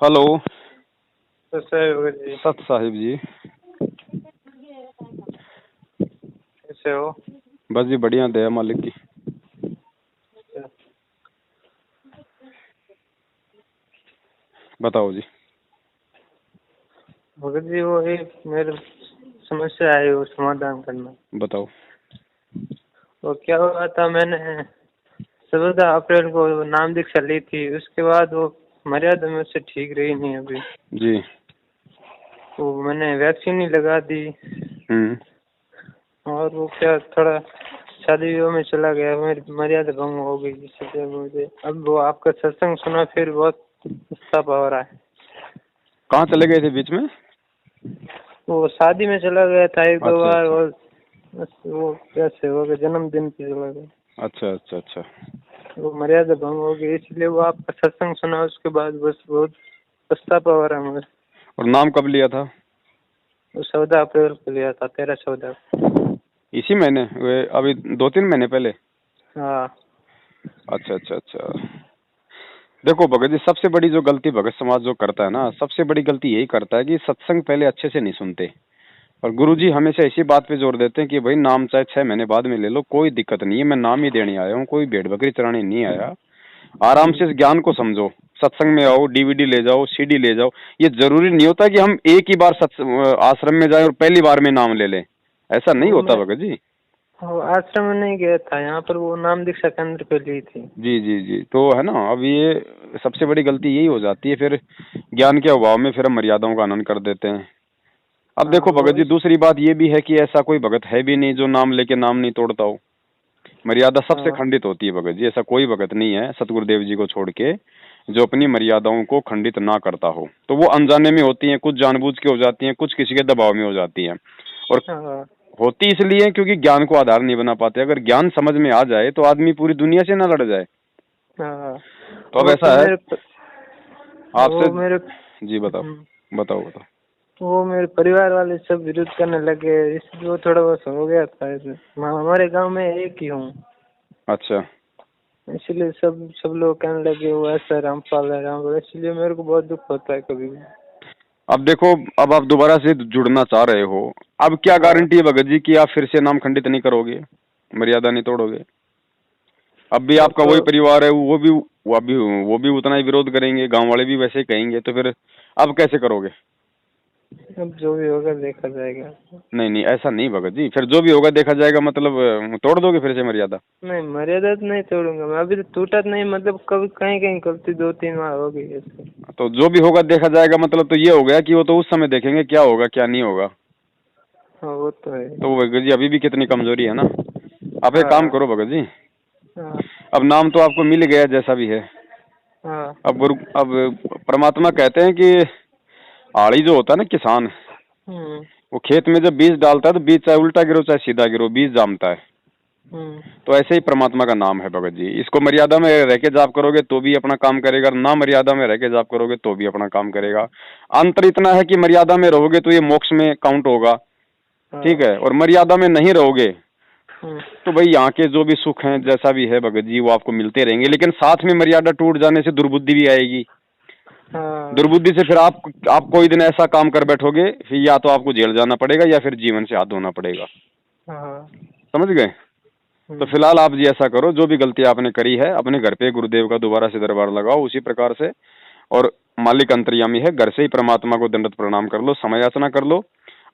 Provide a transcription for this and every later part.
Hello. जी सत साहिब जी, कैसे हो? बस जी बढ़िया, दया मालिक की। बताओ जी। भगत जी, वो एक मेरे समस्या आई, वो समाधान करना। बताओ। वो क्या हुआ था, मैंने 14 अप्रैल को नाम दीक्षा ली थी। उसके बाद वो मर्यादा में से ठीक रही नहीं अभी। जी। वो मैंने वैक्सीन ही लगा दी और वो क्या थोड़ा शादी विवाह में चला गया, मेरी मर्यादा भंग हो गई। इसलिए मुझे अब वो आपका सत्संग सुना, फिर बहुत पछतावा हो रहा है। कहाँ चले गए थे बीच में? वो शादी में चला गया था एक दो अच्छा बार, अच्छा और वो कैसे हो गया, जन्मदिन पे चला गया। अच्छा अच्छा अच्छा। वो मर्यादा भंग हो गई, इसलिए वो आपका सत्संग सुना, उसके बाद बस बहुत पछतावा हो रहा है मुझे। और नाम कब लिया था? वो 14 अप्रैल को लिया था, 13-14। इसी महीने? वे अभी 2-3 महीने पहले? हाँ। अच्छा अच्छा अच्छा। देखो भगत जी, सबसे बड़ी जो गलती भगत समाज जो करता है ना, सबसे बड़ी गलती यही करता है कि सत्संग पहले अच्छे से नहीं सुनते। और गुरुजी हमेशा इसी बात पे जोर देते हैं कि भाई नाम चाहे 6 महीने बाद में ले लो, कोई दिक्कत नहीं है, मैं नाम ही देने आया हूँ, कोई भेड़ बकरी चराने नहीं आया। आराम से इस ज्ञान को समझो, सत्संग में आओ, डीवीडी ले जाओ, सीडी ले जाओ। ये जरूरी नहीं होता कि हम एक ही बार आश्रम में जाएं और पहली बार में नाम ले लें, ऐसा नहीं वो होता मैं भगत जी। वो आश्रम में नहीं गया था, यहाँ पर वो नाम दीक्षा केंद्र पे ली थी। जी जी जी, तो है ना, अब ये सबसे बड़ी गलती यही हो जाती है, फिर ज्ञान के अभाव में फिर हम मर्यादाओं का हनन कर देते हैं। अब हाँ, देखो वो भगत जी, दूसरी बात ये भी है कि ऐसा कोई भगत है भी नहीं जो नाम लेके नाम नहीं तोड़ता हो। मर्यादा सबसे हाँ, खंडित होती है भगत जी, ऐसा कोई भगत नहीं है सतगुरुदेव जी को छोड़ के जो अपनी मर्यादाओं को खंडित ना करता हो। तो वो अनजाने में होती हैं, कुछ जानबूझ के हो जाती हैं, कुछ किसी के दबाव में हो जाती हैं। और हाँ, होती इसलिए क्योंकि ज्ञान को आधार नहीं बना पाते। अगर ज्ञान समझ में आ जाए तो आदमी पूरी दुनिया से ना लड़ जाए। हाँ। तो अब वो फिर ऐसा है आपसे। वो मेरे जी बताओ। बताओ बताओ। वो मेरे परिवार वाले सब विरोध करने लगे, इसलिए वो थोड़ा बहुत हो गया था। हमारे गांव में एक ही हूँ, अच्छा। इसलिए सब लोग कहने लगे वो ऐसा रामपाल है, रामपाल। इसलिए मेरे को बहुत दुख होता है कभी भी। अब देखो, अब आप दोबारा से जुड़ना चाह रहे हो, अब क्या हाँ, गारंटी है भगत जी कि आप फिर से नाम खंडित नहीं करोगे, मर्यादा नहीं तोड़ोगे? अब भी वो आपका तो वही परिवार है, वो भी उतना ही विरोध करेंगे, गांव वाले भी वैसे ही कहेंगे, तो फिर अब कैसे करोगे? अब जो भी होगा देखा जाएगा। नहीं नहीं, ऐसा नहीं भगत जी, फिर जो भी होगा देखा जाएगा मतलब तोड़ दोगे फिर से मर्यादा? नहीं, मर्यादा तो नहीं तोड़ूंगा मैं, अभी तो टूटा तो नहीं, मतलब कभी कहीं कहीं गलती 2-3 बार हो गई ऐसे। तो जो भी होगा देखा जाएगा, मतलब तो ये हो गया कि वो तो उस समय देखेंगे क्या होगा क्या नहीं होगा। हाँ, वो तो है। तो भगत जी अभी भी कितनी कमजोरी है ना। आप एक काम हाँ, करो भगत जी, हाँ, अब नाम तो आपको मिल गया जैसा भी है। हाँ। अब परमात्मा कहते हैं कि आड़ी जो होता है ना, किसान, हम्म, वो खेत में जब बीज डालता है तो बीज चाहे उल्टा गिरो चाहे सीधा गिरो, बीज जामता है। हम्म, तो ऐसे ही परमात्मा का नाम है भगत जी, इसको मर्यादा में रह के जाप करोगे तो भी अपना काम करेगा, ना मर्यादा में रह के जाप करोगे तो भी अपना काम करेगा। अंतर इतना है कि मर्यादा में रहोगे तो ये मोक्ष में काउंट होगा, ठीक हाँ, है, और मर्यादा में नहीं रहोगे हम्म, तो भाई यहाँ के जो भी सुख हैं जैसा भी है भगत जी वो आपको मिलते रहेंगे, लेकिन साथ में मर्यादा टूट जाने से दुर्बुद्धि भी आएगी। हाँ, दुर्बुद्धि से फिर आप कोई दिन ऐसा काम कर बैठोगे, फिर या तो आपको जेल जाना पड़ेगा या फिर जीवन से हाथ धोना पड़ेगा। हाँ, समझ गए? तो हम्म, फिलहाल आप जी ऐसा करो, जो भी गलती आपने करी है अपने घर पे गुरुदेव का दोबारा से दरबार लगाओ उसी प्रकार से, और मालिक अंतर्यामी है, घर से ही परमात्मा को दंडवत प्रणाम कर लो, समय याचना कर लो।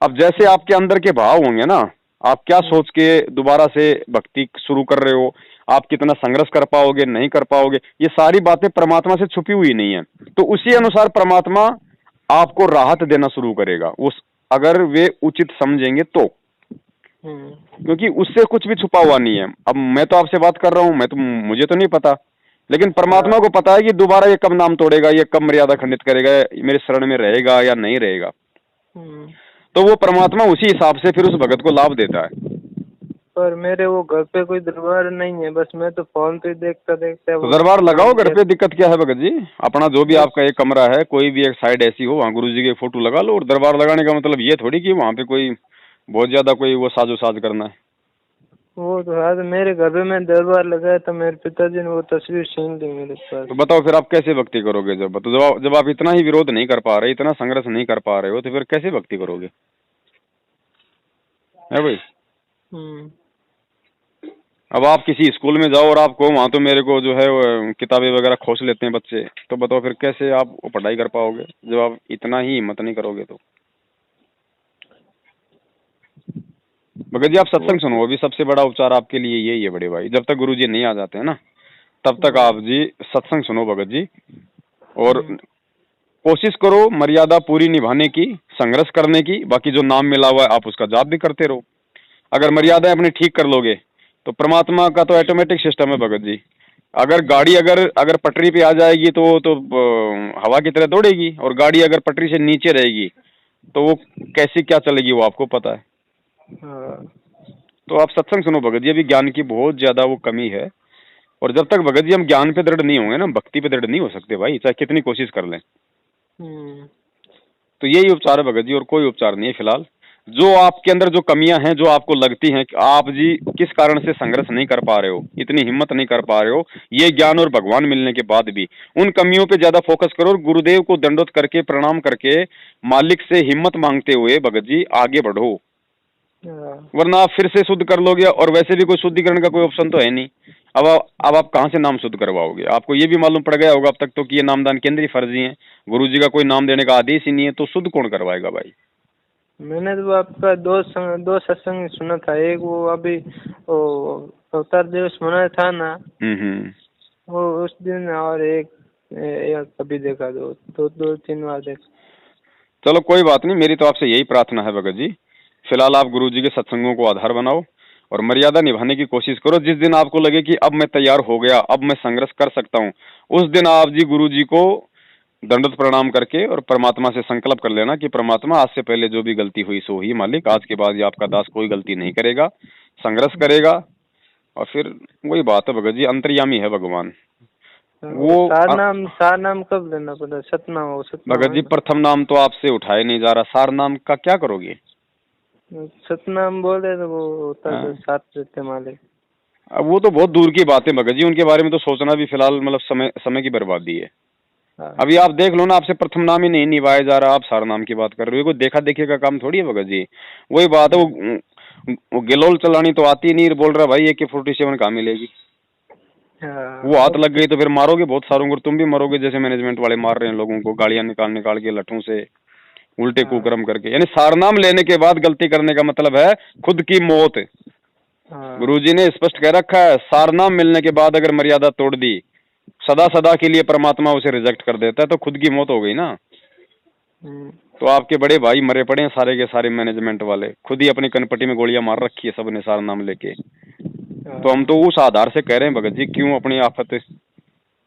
अब जैसे हम्म, आपके अंदर के भाव होंगे ना, आप क्या सोच के दोबारा से भक्ति शुरू कर रहे हो, आप कितना संघर्ष कर पाओगे नहीं कर पाओगे, ये सारी बातें परमात्मा से छुपी हुई नहीं है। तो उसी अनुसार परमात्मा आपको राहत देना शुरू करेगा, उस अगर वे उचित समझेंगे तो, हम्म, क्योंकि उससे कुछ भी छुपा हुआ नहीं है। अब मैं तो आपसे बात कर रहा हूँ, मुझे तो नहीं पता, लेकिन परमात्मा हाँ, को पता है कि दोबारा ये कब नाम तोड़ेगा, ये कब मर्यादा खंडित करेगा, मेरे शरण में रहेगा या नहीं रहेगा। हम्म। तो वो परमात्मा उसी हिसाब से फिर उस भगत को लाभ देता है। पर मेरे वो घर पे कोई दरबार नहीं है, बस मैं तो फोन पे देखता देखता तो वो दरबार लगाओ नाम घर लिया। पे, दिक्कत क्या है भगत जी? अपना जो भी बस आपका एक कमरा है, कोई भी एक साइड ऐसी हो, वहाँ गुरु जी की फोटो लगा लो। और दरबार लगाने का मतलब ये थोड़ी कि वहाँ पे कोई बहुत ज्यादा कोई वो साजो साज करना है। वो तो आज मेरे घर पे मैं दरबार लगाया था, मेरे पिताजी ने वो तस्वीर छीन ली मेरे पास। तो बताओ फिर आप कैसे भक्ति करोगे? जब आप इतना ही विरोध नहीं कर पा रहे, इतना संघर्ष नहीं कर पा रहे हो, तो फिर कैसे भक्ति करोगे? है भाई। हम्म। अब आप किसी स्कूल में जाओ और आपको वहाँ तो मेरे को जो है वो किताबें वगैरह खोस लेते हैं बच्चे, तो बताओ फिर कैसे आप वो पढ़ाई कर पाओगे जब आप इतना ही हिम्मत नहीं करोगे तो? भगत जी आप सत्संग सुनो, अभी सबसे बड़ा उपचार आपके लिए यही है बड़े भाई। जब तक गुरुजी नहीं आ जाते हैं ना, तब तक आप जी सत्संग सुनो भगत जी, और कोशिश करो मर्यादा पूरी निभाने की, संघर्ष करने की। बाकी जो नाम मिला हुआ है आप उसका जाप भी करते रहो। अगर मर्यादाएं अपनी ठीक कर लोगे तो परमात्मा का तो ऑटोमेटिक सिस्टम है भगत जी। अगर गाड़ी अगर अगर पटरी पे आ जाएगी तो हवा की तरह दौड़ेगी, और गाड़ी अगर पटरी से नीचे रहेगी तो वो कैसी क्या चलेगी वो आपको पता है। तो आप सत्संग सुनो भगत जी, अभी ज्ञान की बहुत ज्यादा वो कमी है। और जब तक भगत जी हम ज्ञान पे दृढ़ नहीं होंगे ना, भक्ति पे दृढ़ नहीं हो सकते भाई, चाहे कितनी कोशिश कर लें। तो यही उपचार है भगत जी, और कोई उपचार नहीं है फिलहाल। जो आपके अंदर जो कमियां हैं, जो आपको लगती हैं कि आप जी किस कारण से संघर्ष नहीं कर पा रहे हो, इतनी हिम्मत नहीं कर पा रहे हो, ये ज्ञान और भगवान मिलने के बाद भी उन कमियों पे ज्यादा फोकस करो, और गुरुदेव को दंडोत करके प्रणाम करके मालिक से हिम्मत मांगते हुए भगत जी आगे बढ़ो। वरना आप फिर से शुद्ध कर लोगे, और वैसे भी कोई शुद्धिकरण का कोई ऑप्शन तो है नहीं। अब आप कहाँ से नाम शुद्ध करवाओगे? आपको ये भी मालूम पड़ गया होगा अब तक तो कि ये नामदान केंद्रीय फर्जी है, गुरुजी का कोई नाम देने का आदेश ही नहीं है, तो शुद्ध कौन करवाएगा भाई? मैंने तो आपका दो सत्संग सुना था। एक वो अभी वो अवतार दिवस मनाया था ना, वो उस दिन, और एक कभी देखा, दो तीन बार देखा। चलो कोई बात नहीं, मेरी तो आपसे यही प्रार्थना है भगत जी, फिलहाल आप गुरुजी के सत्संगों को आधार बनाओ और मर्यादा निभाने की कोशिश करो। जिस दिन आपको लगे कि अब मैं तैयार हो गया, अब मैं संघर्ष कर सकता हूँ, उस दिन आप जी गुरुजी को दंडवत प्रणाम करके और परमात्मा से संकल्प कर लेना कि परमात्मा आज से पहले जो भी गलती हुई सो ही मालिक, आज के बाद ये आपका दास कोई गलती नहीं करेगा, संघर्ष करेगा। और फिर वही बात है भगत जी, अंतर्यामी है भगवान। वो सार नाम कब लेना पड़ा? सतनाम भगत जी प्रथम नाम तो आपसे उठाया नहीं जा रहा, सार नाम का क्या करोगे? सतनाम बोले तो वो होता है साथ रहते मालिक। अब वो तो बहुत दूर की बात है भगत जी, उनके बारे में तो सोचना भी फिलहाल मतलब समय की बर्बादी है। अभी आप देख लो ना, आपसे प्रथम नाम ही नहीं निभाया जा रहा, आप सार नाम की बात कर रहे हो। कोई देखा देखी का काम थोड़ी है भगत जी। वही बात है, वो गिलोल चलानी तो आती नहीं, बोल रहा भाई AK-47 कहाँ मिलेगी? वो हाथ लग गई तो फिर मारोगे बहुत सारों को, तुम भी मरोगे जैसे मैनेजमेंट वाले मार रहे हैं लोगों को, गाड़ियां निकाल के लठों से उल्टे कुकर्म करके। यानी सारनाम लेने के बाद गलती करने का मतलब है खुद की मौत। गुरुजी ने स्पष्ट कह रखा है, सारनाम मिलने के बाद अगर मर्यादा तोड़ दी, सदा सदा के लिए परमात्मा उसे रिजेक्ट कर देता है, तो खुद की मौत हो गई ना। तो आपके बड़े भाई मरे पड़े हैं सारे के सारे मैनेजमेंट वाले, खुद ही अपनी कनपट्टी में गोलियां मार रखी है सबने सारनाम लेके। तो हम तो उस आधार से कह रहे हैं भगत जी, क्यों अपनी आफत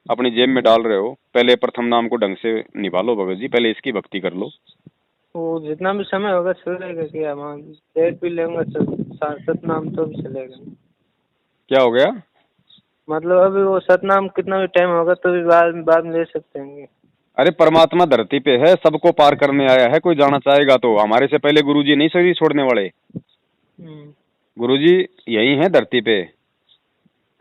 अपनी जेब में डाल रहे हो? पहले प्रथम नाम को ढंग से निभा लो भगत जी, पहले इसकी भक्ति कर लो। वो जितना भी समय होगा चलेगा, क्या देर भी लेंगे सतनाम तो भी चलेगा। क्या हो गया? मतलब अभी वो सतनाम कितना भी टाइम होगा तो भी बाद में ले सकते हैं। अरे परमात्मा धरती पे है, सबको पार करने आया है, कोई जाना चाहेगा तो। हमारे से पहले गुरुजी नहीं शरीर छोड़ने वाले, गुरुजी यही हैं धरती पे।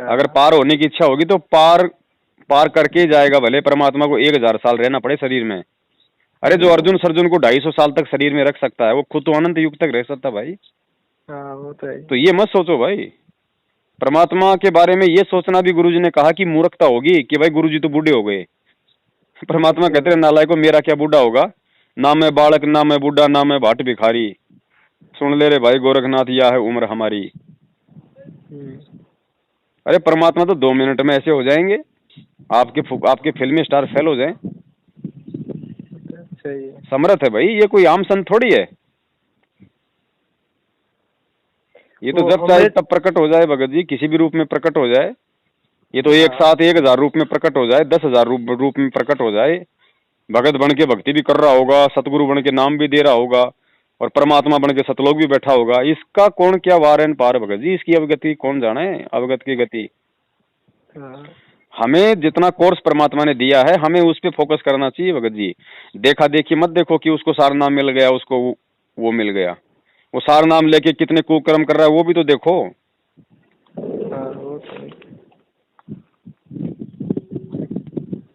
अगर पार होने की इच्छा होगी तो पार करके ही जाएगा, भले परमात्मा को 1000 साल रहना पड़े शरीर में। अरे जो अर्जुन सर्जुन को 250 साल तक शरीर में रख सकता है, वो खुद तो अनंत युग तक रह सकता भाई। वो तो है। तो ये मत सोचो भाई, परमात्मा के बारे में ये सोचना भी गुरुजी ने कहा कि मूर्खता होगी कि भाई गुरुजी तो बूढ़े हो गए। परमात्मा कहते हैं नालायको, मेरा क्या बूढ़ा होगा, ना मैं बालक ना मैं बूढ़ा ना मैं भाट भिखारी, सुन ले रे भाई गोरखनाथ यह है उम्र हमारी। अरे परमात्मा तो 2 मिनट में ऐसे हो जाएंगे, आपके फिल्मी स्टार फेल हो जाए। समर्थ है भाई, ये कोई आम संत थोड़ी है। ये तो जब चाहे तब प्रकट हो जाए भगत जी, किसी भी रूप में प्रकट हो जाए। ये तो एक साथ 1000 रूप में प्रकट हो जाए, 10,000 रूप में प्रकट हो जाए, भगत बन के भक्ति भी कर रहा होगा, सतगुरु बन के नाम भी दे रहा होगा, और परमात्मा बन के सतलोक भी बैठा होगा। इसका कौन क्या वार है पार भगत जी, इसकी अवगति कौन जाने, अवगत की गति। हमें जितना कोर्स परमात्मा ने दिया है, हमें उस पर फोकस करना चाहिए भगत जी। देखा देखी मत देखो कि उसको सार नाम मिल गया, उसको वो मिल गया। वो सार नाम लेके कितने कुकर्म कर रहा है वो भी तो देखो।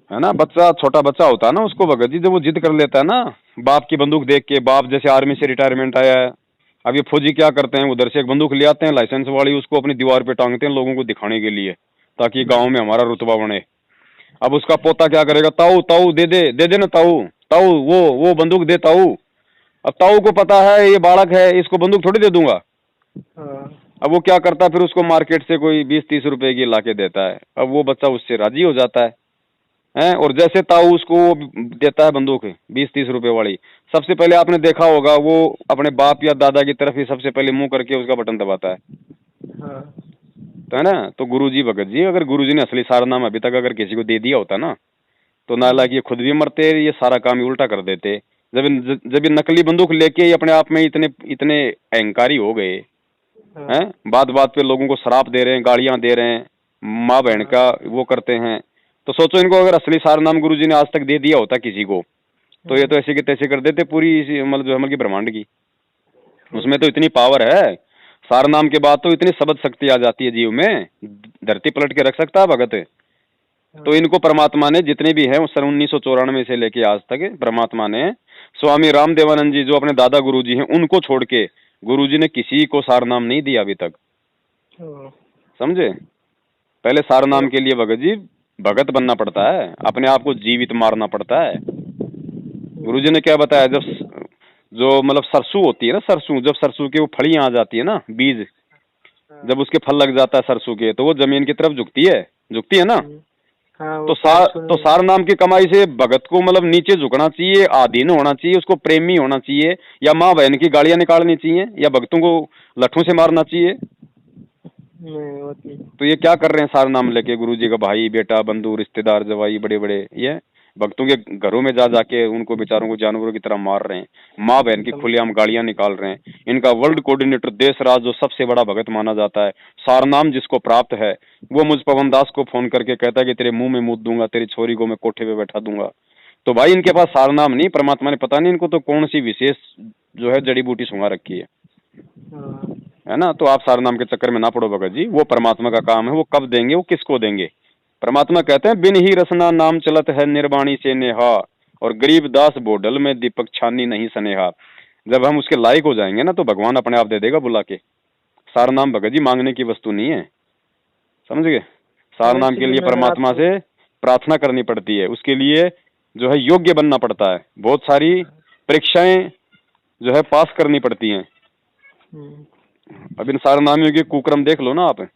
है ना। बच्चा, छोटा बच्चा होता है ना, उसको भगत जी जब वो जिद कर लेता है ना, बाप की बंदूक देख के, बाप जैसे आर्मी से रिटायरमेंट आया है, अब ये फौजी क्या करते हैं, उधर से एक बंदूक ले आते हैं लाइसेंस वाली, उसको अपनी दीवार पे टांगते हैं लोगों को दिखाने के लिए, ताकि गांव में हमारा रुतबा बने। अब उसका पोता क्या करेगा, ताऊ ताऊ दे दे ना ताऊ, ताऊ वो बंदूक दे ताऊ। अब ताऊ को पता है ये बालक है, इसको बंदूक थोड़ी दे दूंगा। अब वो क्या करता है, फिर उसको मार्केट से कोई 20-30 रुपए की लाके देता है। अब वो बच्चा उससे राजी हो जाता है हैं, और जैसे ताऊ उसको देता है बंदूक 20-30 रुपए वाली, सबसे पहले आपने देखा होगा वो अपने बाप या दादा की तरफ ही सबसे पहले मुंह करके उसका बटन दबाता है। तो है ना। तो गुरुजी भगत जी, अगर गुरुजी ने असली सारनामा अभी तक अगर किसी को दे दिया होता ना, तो नाला कि ये खुद भी मरते, ये सारा काम ही उल्टा कर देते। जब ये नकली बंदूक लेके अपने आप में इतने इतने अहंकारी हो गए हैं, बात बात पे लोगों को शराब दे रहे हैं, गाड़ियां दे रहे हैं, माँ बहन का वो करते हैं, तो सोचो इनको अगर असली सारनाम गुरुजी ने आज तक दे दिया होता किसी को, तो ये तो ऐसे के तैसे कर देते पूरी मतलब जो हमल की ब्रह्मांड की। उसमें तो इतनी पावर है, सारनाम के बाद तो इतनी शब्द शक्ति आ जाती है जीव में, धरती पलट के रख सकता है भगत। तो इनको परमात्मा ने, जितने भी हैं सन 1994 से लेके आज तक, परमात्मा ने स्वामी रामदेवानंद जी जो अपने दादा गुरुजी हैं उनको छोड़ के गुरुजी ने किसी को सारनाम नहीं दिया अभी तक, समझे। पहले सारनाम के लिए भगत जी भगत बनना पड़ता है, अपने आप को जीवित मारना पड़ता है। गुरुजी ने क्या बताया, जब जो मतलब सरसों होती है ना, सरसों, जब सरसों की वो फलियां आ जाती है ना, बीज जब उसके फल लग जाता है सरसों के, तो वो जमीन की तरफ झुकती है ना। तो सारनाम की कमाई से भगत को मतलब नीचे झुकना चाहिए, आधीन होना चाहिए, उसको प्रेमी होना चाहिए, या माँ बहन की गालियां निकालनी चाहिए, या भक्तों को लट्ठों से मारना चाहिए। तो ये क्या कर रहे हैं सारनाम लेके, गुरुजी का भाई बेटा बंधु रिश्तेदार जवाई बड़े बड़े, ये भक्तों के घरों में जा जाके उनको बेचारों को जानवरों की तरह मार रहे हैं, माँ बहन की खुलेआम गालियां निकाल रहे हैं। इनका वर्ल्ड कोऑर्डिनेटर देश राज जो सबसे बड़ा भगत माना जाता है, सारनाम जिसको प्राप्त है, वो मुझ पवन दास को फोन करके कहता है कि तेरे मुंह में मूत दूंगा, तेरी छोरी को मैं कोठे पे बैठा दूंगा। तो भाई इनके पास सारनाम नहीं, परमात्मा ने पता नहीं इनको तो कौन सी विशेष जो है जड़ी बूटी सुंगा रखी है ना। तो आप सारनाम के चक्कर में ना पड़ो भगत जी, वो परमात्मा का काम है, वो कब देंगे, वो किसको देंगे। परमात्मा कहते हैं बिन ही रसना नाम चलत है निर्वाणी से नेहा, और गरीब दास बोडल में दीपक छानी नहीं सनेहा। जब हम उसके लायक हो जाएंगे ना, तो भगवान अपने आप दे देगा बुला के। सारनाम भगत जी मांगने की वस्तु नहीं है, समझ गए। सारनाम के लिए परमात्मा से प्रार्थना करनी पड़ती है, उसके लिए जो है योग्य बनना पड़ता है, बहुत सारी परीक्षाएं जो है पास करनी पड़ती हैं। अब इन सारनामियों के कुक्रम देख लो ना आप,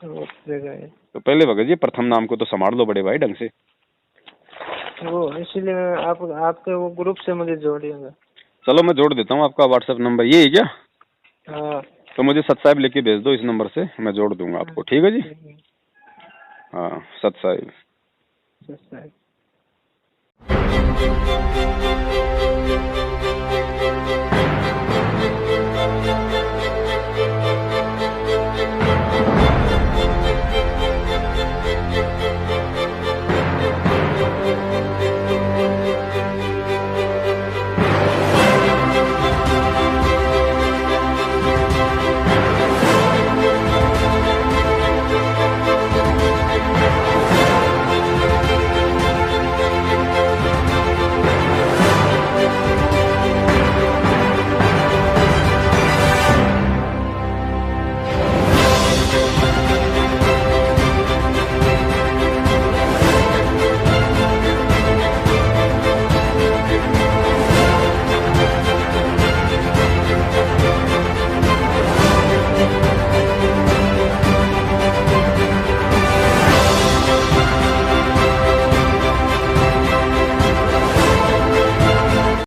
तो पहले भगत जी प्रथम नाम को तो संभाल लो बड़े भाई ढंग से। वो इसीलिए आप आपके वो ग्रुप से मुझे जोड़िएगा। चलो मैं जोड़ देता हूँ, आपका व्हाट्सएप नंबर ये है क्या? हाँ। तो मुझे सत लिख के भेज दो, इस नंबर से मैं जोड़ दूंगा आपको, ठीक है जी। हाँ सत साहिब।